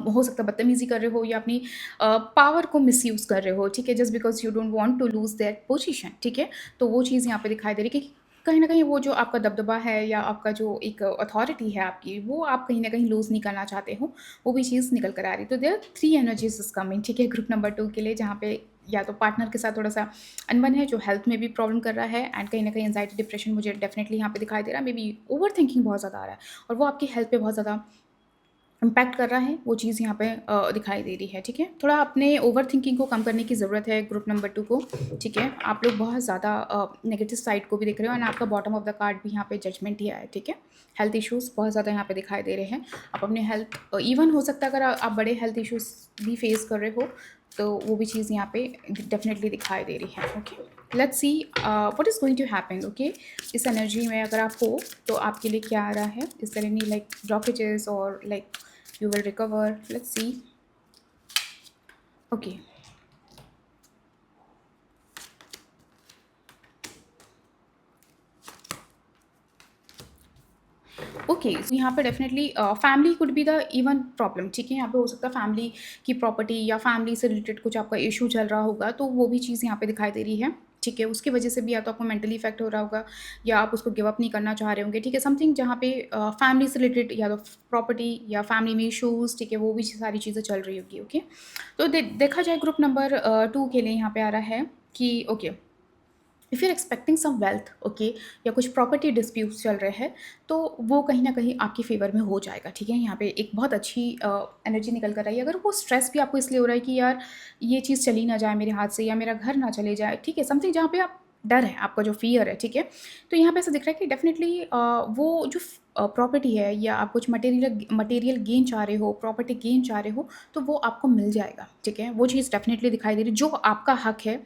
हो सकता है बदतमीज़ी कर रहे हो या अपनी पावर को मिसयूज़ कर रहे हो, ठीक है? Just because you don't want to lose that position, ठीक है? तो वो चीज़ यहाँ पे दिखाई दे रही है कि कहीं न कहीं वो जो आपका दबदबा है या आपका जो एक अथॉरिटी है आपकी, वो आप कहीं न कहीं लूज़ नहीं करना चाहते हो, वो भी चीज़ निकल कर आ रही है। तो there are 3 energies is coming, ठीक है? ग्रुप नंबर 2 के लिए, जहाँ पे या तो पार्टनर के साथ थोड़ा-सा अनबन है, जो हेल्थ में भी प्रॉब्लम कर रहा है, एंड कहीं न कहीं एंग्ज़ायटी, डिप्रेशन मुझे डेफ़िनिटली यहाँ पे दिखाई दे रहा है। मे बी ओवरथिंकिंग बहुत ज़्यादा आ रहा है और वो आपकी हेल्थ पे बहुत ज़्यादा इम्पैक्ट कर रहा है, वो चीज़ यहाँ पे दिखाई दे रही है, ठीक है? थोड़ा अपने ओवरथिंकिंग को कम करने की ज़रूरत है ग्रुप नंबर 2 को, ठीक है? आप लोग बहुत ज़्यादा नेगेटिव साइड को भी देख रहे हो एंड आपका बॉटम ऑफ द कार्ड भी यहाँ पे जजमेंट ही आया है, ठीक है? हेल्थ इश्यूज़ बहुत ज़्यादा यहाँ पे दिखाई दे रहे हैं। आप अपने हेल्थ इवन हो सकता है अगर आप बड़े हेल्थ इश्यूज़ भी फेस कर रहे हो, तो वो भी चीज़ यहाँ पे डेफ़िनेटली दिखाई दे रही है, okay? Let's see what is going to happen, okay? इस एनर्जी में अगर आप हो, तो आपके लिए क्या आ रहा है? Is there any like blockages और like you will recover, let's see, okay? Okay, यहाँ पे definitely family could be the even problem, ठीक है? यहाँ पे हो सकता है फैमिली की प्रॉपर्टी या फैमिली से रिलेटेड कुछ आपका इश्यू चल रहा होगा, तो वो भी चीज़ यहाँ पे दिखाई दे रही है, ठीक है? उसकी वजह से भी या तो आपको मेंटली इफ़ेक्ट हो रहा होगा या आप उसको गिव अप नहीं करना चाह रहे होंगे, ठीक है? समथिंग जहाँ पे फैमिली से रिलेटेड या तो प्रॉपर्टी या फैमिली में इश्यूज़, ठीक है? वो भी सारी चीज़ें चल रही होगी, ओके? तो देखा जाए ग्रुप नंबर 2 के लिए यहाँ पे आ रहा है कि okay, if you are expecting some wealth, okay, या कुछ प्रॉपर्टी डिस्प्यूट्स चल रहे हैं, तो वो कहीं न कहीं आपके फ़ेवर में हो जाएगा, ठीक है? यहाँ पे एक बहुत अच्छी एनर्जी निकल कर आई है। अगर वो स्ट्रेस भी आपको इसलिए हो रहा है कि यार ये चीज़ चली ना जाए मेरे हाथ से या मेरा घर ना चले जाए, ठीक है? समथिंग जहाँ पे आप डर है, आपका जो फ़ियर है, ठीक है? तो यहाँ पे ऐसा दिख रहा है कि डेफ़िनिटली वो जो प्रॉपर्टी है या आप कुछ मटेरियल गेन चाह रहे हो, प्रॉपर्टी गेन चाह रहे हो, तो वो आपको मिल जाएगा, ठीक है? वो चीज़ डेफ़िनिटली दिखाई दे रही है, जो आपका हक है,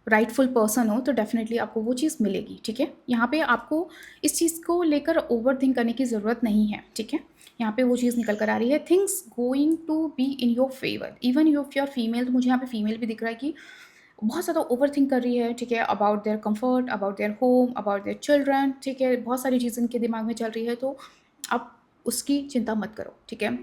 राइटफुल पर्सन हो तो डेफ़िनेटली आपको वो चीज़ मिलेगी, ठीक है? यहाँ पे आपको इस चीज़ को लेकर ओवरथिंक करने की ज़रूरत नहीं है, ठीक है? यहाँ पे वो चीज़ निकल कर आ रही है, things going to be in your favour, even if you are female, तो मुझे यहाँ पे फीमेल भी दिख रहा है कि बहुत ज़्यादा ओवरथिंक कर रही है, ठीक है? About their comfort, about their home, about their children, ठीक है? बहुत सारी चीज़ें उनके दिमाग में चल रही है, तो आप उसकी चिंता मत करो, ठीक है?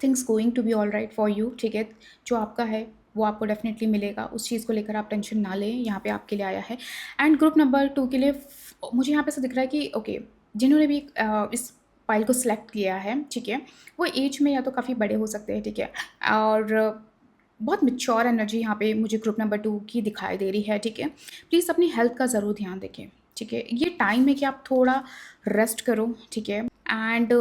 Things going to be all right for you, ठीक है? जो आपका है वो आपको डेफ़िनेटली मिलेगा, उस चीज़ को लेकर आप टेंशन ना लें, यहाँ पे आपके लिए आया है। एंड ग्रुप नंबर 2 के लिए मुझे यहाँ पे ऐसा दिख रहा है कि ओके, जिन्होंने भी इस फाइल को सिलेक्ट किया है, ठीक है? वो एज में या तो काफ़ी बड़े हो सकते हैं, ठीक है? और बहुत मैच्योर एनर्जी यहाँ पे मुझे ग्रुप नंबर 2 की दिखाई दे रही है, ठीक है? प्लीज़ अपनी हेल्थ का ज़रूर ध्यान रखें, ठीक है? ये टाइम है कि आप थोड़ा रेस्ट करो, ठीक है? And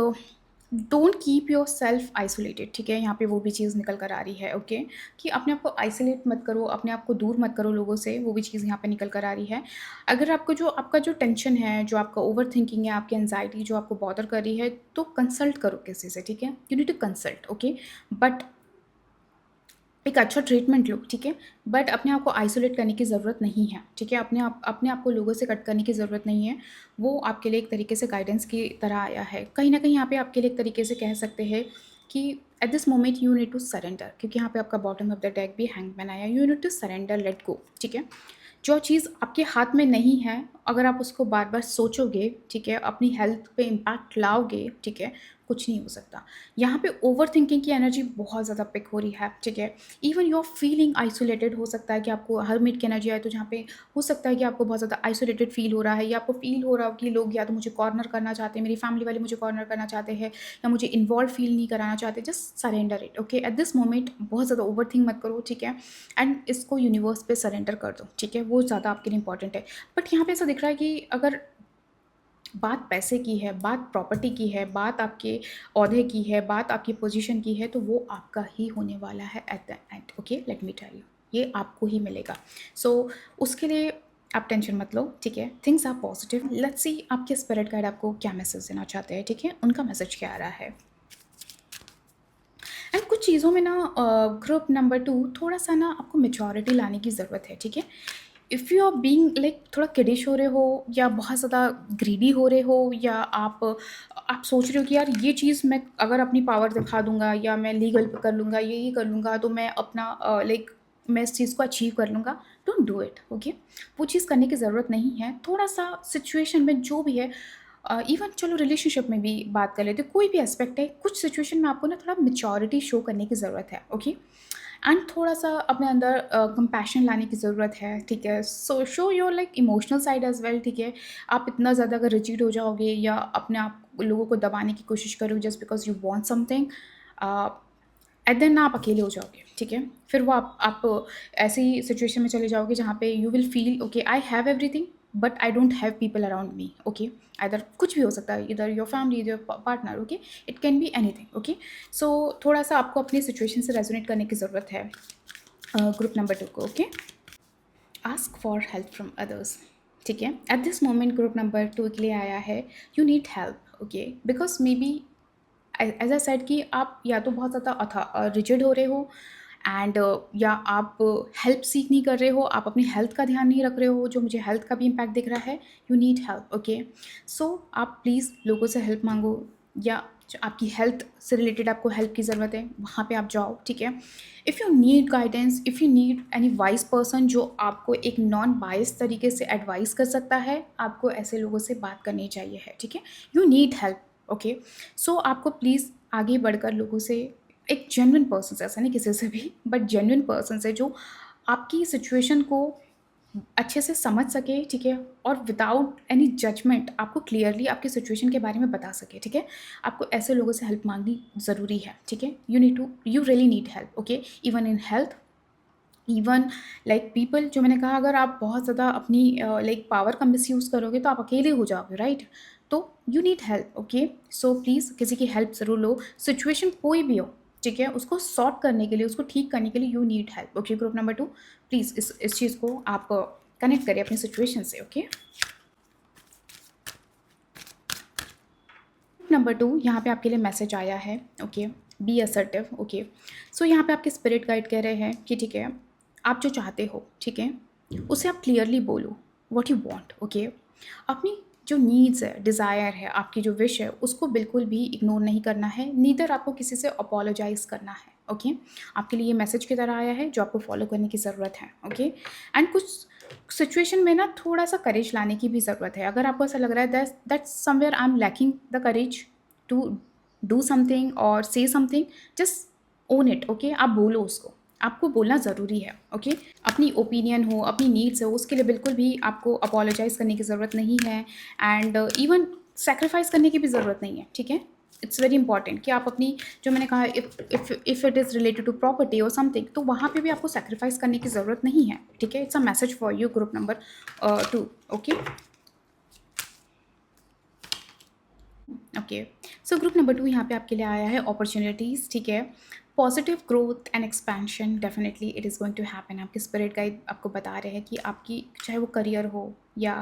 don't keep your self isolated, ठीक है? यहाँ पे वो भी चीज़ निकल कर आ रही है, ओके? कि अपने आप को आइसोलेट मत करो, अपने आप को दूर मत करो लोगों से, वो भी चीज़ यहाँ पे निकल कर आ रही है। अगर आपका जो टेंशन है, जो आपका ओवरथिंकिंग है, आपकी एंग्ज़ायटी जो आपको बॉदर कर रही है, तो कंसल्ट करो किसी से, ठीक है? You need to consult, okay? But एक अच्छा ट्रीटमेंट लो, ठीक है? बट अपने आप को आइसोलेट करने की ज़रूरत नहीं है, ठीक है? अपने आप को लोगों से कट करने की ज़रूरत नहीं है। वो आपके लिए एक तरीके से गाइडेंस की तरह आया है। कहीं न कहीं यहाँ पे आपके लिए एक तरीके से कह सकते हैं कि at this moment you need to surrender, क्योंकि यहाँ पे आपका बॉटम ऑफ द डेक भी हैंगमैन आया है। You need to surrender, let go, ठीक है? जो चीज़ आपके हाथ में नहीं है, अगर आप उसको बार-बार सोचोगे, ठीक है? अपनी हेल्थ पे इम्पैक्ट लाओगे, ठीक है? कुछ नहीं हो सकता। यहाँ पे ओवरथिंकिंग की एनर्जी बहुत ज़्यादा पिक हो रही है, ठीक है? Even you are feeling isolated, हो सकता है कि आपको हर्मिट की एनर्जी आए, तो जहाँ पे हो सकता है कि आपको बहुत ज़्यादा आइसोलेटेड फ़ील हो रहा है या आपको फ़ील हो रहा हो कि लोग या तो मुझे कॉर्नर करना चाहते हैं, मेरी फैमिली वाले मुझे कॉर्नर करना चाहते हैं या मुझे इन्वॉल्व फ़ील नहीं कराना चाहते। Just surrender it, okay? Eight this moment बहुत ज़्यादा ओवरथिंक मत करो, ठीक है? एंड इसको यूनिवर्स पे सरेंडर कर दो, ठीक है? वो ज़्यादा आपके लिए इंपॉर्टेंट है। बट यहाँ पे ऐसा दिख रहा है कि अगर बात पैसे की है, बात प्रॉपर्टी की है, बात आपके ओहदे की है, बात आपकी पोजीशन की है, तो वो आपका ही होने वाला है at the end, okay? Let me tell you, ये आपको ही मिलेगा। सो उसके लिए आप टेंशन मत लो, ठीक है? Things are positive. Let's see आपके स्पिरिट गाइड आपको क्या मैसेज देना चाहते हैं, ठीक है? उनका मैसेज क्या आ रहा है। एंड कुछ चीज़ों में ना ग्रुप नंबर 2 थोड़ा-सा ना आपको मैच्योरिटी लाने की ज़रूरत है, ठीक है? If you are being like थोड़ा किडिश हो रहे हो या बहुत ज़्यादा ग्रीडी हो रहे हो या आप सोच रहे हो कि यार ये चीज़ मैं अगर अपनी पावर दिखा दूँगा या मैं लीगल कर लूँगा, ये कर लूँगा, तो मैं अपना लाइक मैं इस चीज़ को अचीव कर लूँगा। Don't do it, okay? वो चीज़ करने की ज़रूरत नहीं है। थोड़ा-सा सिचुएशन में जो भी है, इवन चलो रिलेशनशिप में भी बात कर लेते हैं, कोई भी एस्पेक्ट है, कुछ सिचुएशन में आपको ना थोड़ा मैच्योरिटी शो करने की ज़रूरत है, ओके? एंड थोड़ा-सा अपने अंदर कंपैशन लाने की ज़रूरत है, ठीक है? सो show your like emotional side as well, ठीक है? आप इतना ज़्यादा अगर रिजिड हो जाओगे या अपने आप लोगों को दबाने की कोशिश करोगे just because you want something, a, eight the and ना आप अकेले हो जाओगे, ठीक है? फिर वो आप ऐसी सिचुएशन में चले जाओगे जहाँ पे you will feel okay, I have everything but I don't have people around me, okay? Either कुछ भी हो सकता है, either your family, your partner, okay? It can be anything, okay? So थोड़ा-सा आपको अपनी सिचुएशन से रेज़ोनेट करने की ज़रूरत है ग्रुप नंबर 2 को, okay? Ask for help from others, ठीक है? Eight this moment group number 2 के लिए आया है, you need help, okay? Because may be as I said कि आप या तो बहुत ज़्यादा रिजिड हो रहे हो एंड या आप हेल्प सीक नहीं कर रहे हो, आप अपनी हेल्थ का ध्यान नहीं रख रहे हो, जो मुझे हेल्थ का भी इम्पैक्ट दिख रहा है। You need help, okay? So आप प्लीज़ लोगों से हेल्प मांगो या जो आपकी हेल्थ से रिलेटेड आपको हेल्प की ज़रूरत है, वहाँ पे आप जाओ, ठीक है। If you need guidance, if you need any wise person जो आपको एक नॉन बायस्ड तरीके से एडवाइस कर सकता है, आपको ऐसे लोगों से बात करनी चाहिए है, ठीक है। You need help, okay. So आपको प्लीज़ आगे बढ़कर लोगों से, एक जेन्युइन पर्सन से, ऐसा नहीं किसी से भी, बट जेन्युइन पर्सन से जो आपकी सिचुएशन को अच्छे से समझ सके, ठीक है, और विदाउट एनी जजमेंट आपको क्लियरली आपकी सिचुएशन के बारे में बता सके, ठीक है। आपको ऐसे लोगों से हेल्प मांगनी ज़रूरी है, ठीक है। You really need help, okay. Even in health, even like people, जो मैंने कहा, अगर आप बहुत ज़्यादा अपनी लाइक पावर का मिसयूज़ करोगे तो आप अकेले हो जाओगे, राइट। तो you need help, okay. So please किसी की हेल्प ज़रूर लो, सिचुएशन कोई भी हो, ठीक है, उसको सॉर्ट करने के लिए, उसको ठीक करने के लिए you need help, okay. Group number 2, please इस चीज़ को आप कनेक्ट करिए अपनी सिचुएशन से, ओके। नंबर 2, यहाँ पे आपके लिए मैसेज आया है, okay. Be assertive, okay. So यहाँ पे आपके स्पिरिट गाइड कह रहे हैं कि ठीक है, आप जो चाहते हो, ठीक है, उसे आप क्लियरली बोलो, व्हाट यू वांट, ओके। अपनी जो नीड्स है, डिज़ायर है, आपकी जो विश है, उसको बिल्कुल भी इग्नोर नहीं करना है, नीदर आपको किसी से अपोलोजाइज़ करना है, ओके। आपके लिए ये मैसेज की तरह आया है जो आपको फॉलो करने की ज़रूरत है, ओके। एंड कुछ सिचुएशन में ना थोड़ा-सा करेज लाने की भी ज़रूरत है। अगर आपको ऐसा लग रहा है that's somewhere I am lacking the courage to do something और say something, just own it, okay. आप बोलो उसको, आपको बोलना ज़रूरी है, ओके। अपनी ओपिनियन हो, अपनी नीड्स हो, उसके लिए बिल्कुल भी आपको अपोलोजाइज़ करने की ज़रूरत नहीं है, एंड इवन सैक्रिफाइस करने की भी ज़रूरत नहीं है, ठीक है। इट्स वेरी इंपॉर्टेंट कि आप अपनी, जो मैंने कहा, if it is related to property और समथिंग, तो वहाँ पे भी आपको सैक्रिफाइस करने की ज़रूरत नहीं है, ठीक है। It's a message for you, group number 2, okay. Okay. So group number 2 यहाँ पे आपके लिए आया है अपॉर्च्युनिटीज़, ठीक है। Positive growth and expansion, definitely it is going to happen. आपके स्पिरिट गाइड आपको बता रहे हैं कि आपकी, चाहे वो करियर हो या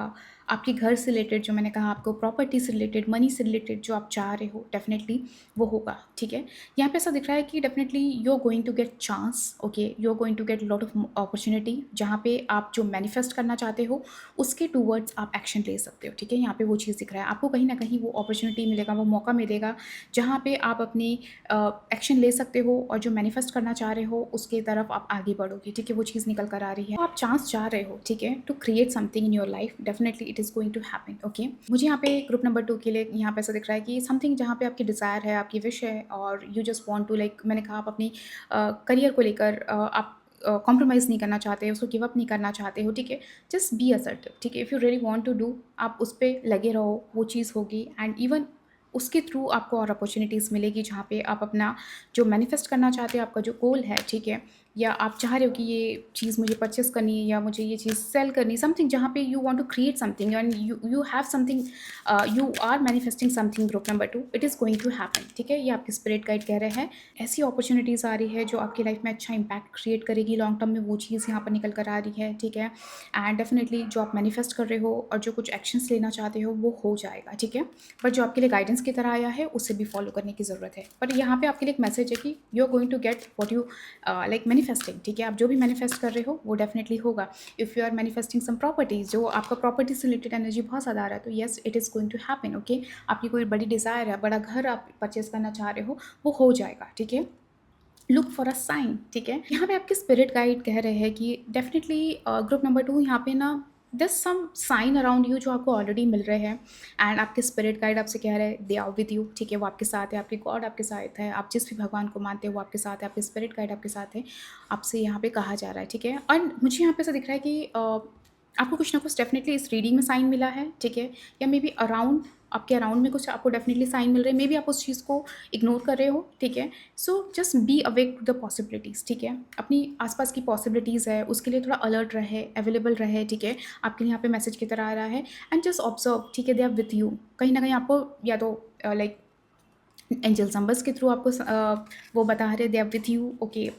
आपके घर से रिलेटेड, जो मैंने कहा, आपको प्रॉपर्टी से रिलेटेड, मनी से रिलेटेड जो आप चाह रहे हो, डेफिनेटली वो होगा, ठीक है। यहाँ पे ऐसा दिख रहा है कि definitely you are going to get chance, okay. You are going to get lot of opportunity, जहाँ पे आप जो मैनिफेस्ट करना चाहते हो उसके टूवर्ड्स आप एक्शन ले सकते हो, ठीक है। यहाँ पे वो चीज़ दिख रहा है, आपको कहीं ना कहीं वो अपॉर्चुनिटी मिलेगा, वो मौका मिलेगा, जहाँ पे आप अपनी एक्शन ले सकते हो और जो मैनिफेस्ट करना चाह रहे हो उसके तरफ आप आगे बढ़ोगे, ठीक है। वो चीज़ निकल कर आ रही है, आप चांस चाह रहे हो, ठीक है, to create something in your life, definitely it is going to happen, okay. मुझे यहाँ पे ग्रुप नंबर 2 के लिए यहाँ पे ऐसा दिख रहा है कि समथिंग जहाँ पे आपकी डिज़ायर है, आपकी विश है, और you just want to, like मैंने कहा, आप अपनी करियर को लेकर आप कॉम्प्रोमाइज़ नहीं करना चाहते, उसको गिव अप नहीं करना चाहते हो, ठीक है। जस्ट बी असर्टिव, ठीक है। If you really want to do, आप उस पे लगे रहो, वो चीज़ होगी, एंड इवन उसके थ्रू आपको और अपॉर्चुनिटीज़ मिलेगी, जहाँ पे आप अपना जो मैनिफेस्ट करना चाहते हो, आपका जो गोल है, ठीक है, या आप चाह रहे हो कि ये चीज़ मुझे परचेस करनी है या मुझे ये चीज़ सेल करनी है, समथिंग जहाँ पे you want to create something and you have something, you are manifesting something, group number 2, it is going to happen, ठीक है। ये आपके स्पिरिट गाइड कह रहे हैं। ऐसी अपॉर्चुनिटीज़ आ रही है जो आपकी लाइफ में अच्छा इम्पैक्ट क्रिएट करेगी लॉन्ग टर्म में, वो चीज़ यहाँ पर निकल कर आ रही है, ठीक है। एंड डेफिनेटली जो आप मैनिफेस्ट कर रहे हो और जो कुछ एक्शंस लेना चाहते हो वो हो जाएगा, ठीक है। बट जो आपके लिए गाइडेंस की तरह आया है उसे भी फॉलो करने की ज़रूरत है। पर यहाँ पे आपके लिए एक मैसेज है कि you are going to get what you like manifesting, ठीक है। आप जो भी मैनिफेस्ट कर रहे हो वो डेफिनेटली होगा। If you are manifesting some properties, जो आपका प्रॉपर्टी से रिलेटेड एनर्जी बहुत ज़्यादा आ रहा है, तो yes, it is going to happen, okay. आपकी कोई बड़ी डिज़ायर है, बड़ा घर आप परचेस करना चाह रहे हो, वो हो जाएगा, ठीक है। लुक फॉर अ साइन, ठीक है। यहाँ पे आपके स्पिरिट गाइड कह रहे हैं कि डेफिनेटली ग्रुप नंबर 2 यहाँ पे ना, दस सम साइन अराउंड यू जो आपको ऑलरेडी मिल रहे हैं, एंड आपके स्पिरिट गाइड आपसे कह रहे हैं दे आर विद यू, ठीक है। वो आपके साथ है, आपके गॉड आपके साथ है, आप जिस भी भगवान को मानते हो वो आपके साथ है, आपके स्पिरिट गाइड आपके साथ है, आपसे यहाँ पे कहा जा रहा है, ठीक है। और मुझे यहाँ पे ऐसा दिख रहा है कि आपको कुछ ना कुछ डेफिनेटली इस रीडिंग में साइन मिला है, ठीक है, या मे बी अराउंड, आपके अराउंड में कुछ आपको डेफिनेटली साइन मिल रहे हैं, मे बी आप उस चीज़ को इग्नोर कर रहे हो, ठीक है। So just be awake to the possibilities, ठीक है। अपनी आसपास की पॉसिबिलिटीज़ है उसके लिए थोड़ा अलर्ट रहे, अवेलेबल रहे, ठीक है। आपके लिए यहाँ पे मैसेज की तरह आ रहा है, एंड जस्ट ऑब्जर्व, ठीक है, दे आर विथ यू। कहीं ना कहीं आपको या तो लाइक एंजल्स नंबर्स के थ्रू आपको वो बता रहे they are with you, okay.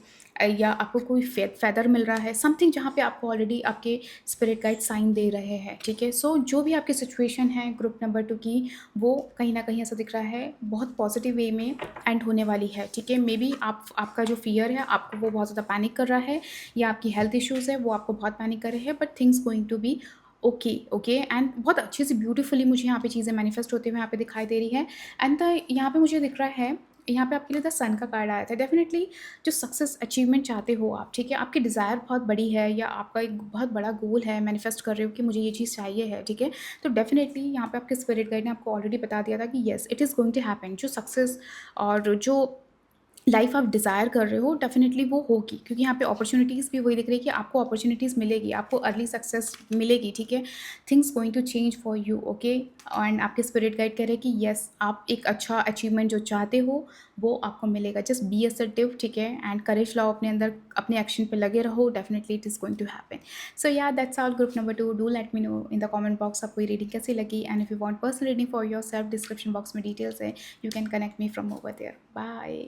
या आपको कोई फेदर मिल रहा है, समथिंग जहाँ पे आपको ऑलरेडी आपके स्पिरिट गाइड साइन दे रहे हैं, ठीक है। सो जो भी आपकी सिचुएशन है ग्रुप नंबर 2 की, वो कहीं ना कहीं ऐसा दिख रहा है बहुत पॉजिटिव वे में एंड होने वाली है, ठीक है। मे बी आपका जो फियर है, आपको वो बहुत ज़्यादा पैनिक कर रहा है, या आपकी हेल्थ इश्यूज़ है वो आपको बहुत पैनिक कर रहे हैं, but things going to be okay, okay and बहुत अच्छे से ब्यूटीफुली मुझे यहाँ पे चीज़ें मैनिफेस्ट होते हुए यहाँ पे दिखाई दे रही है एंड द यहाँ पे मुझे दिख रहा है, यहाँ पे आपके लिए द सन का कार्ड आया था। डेफ़िनेटली जो सक्सेस अचीवमेंट चाहते हो आप, ठीक है? आपकी डिज़ायर बहुत बड़ी है या आपका एक बहुत बड़ा गोल है, मैनिफेस्ट कर रहे हो कि मुझे ये चीज़ चाहिए है, ठीक है? तो डेफ़िनेटली यहाँ पे आपके स्पिरिट गाइड ने आपको ऑलरेडी बता दिया था कि yes, it is going to happen. जो सक्सेस और जो लाइफ आप डिज़ायर कर रहे हो डेफ़िनेटली वो होगी, क्योंकि यहाँ पे अपॉर्च्युनिटीज़ भी वही दिख रही है कि आपको अपॉर्च्युनिटीज़ मिलेगी, आपको अर्ली सक्सेस मिलेगी, ठीक है? Things going to change for you, okay? And आपके स्पिरिट गाइड कह रहे हैं कि येस, आप एक अच्छा अचीवमेंट जो चाहते हो वो आपको मिलेगा। जस्ट बी असर्टिव, ठीक है? एंड करेज लाओ अपने अंदर, अपने एक्शन पे लगे रहो, definitely it is going to happen. So या that's all group number 2। Do let me know in the comment box आपको ये रीडिंग कैसी लगी and if you want personal reading for yourself, description box में डिटेल्स है, you can connect me from over there. Bye.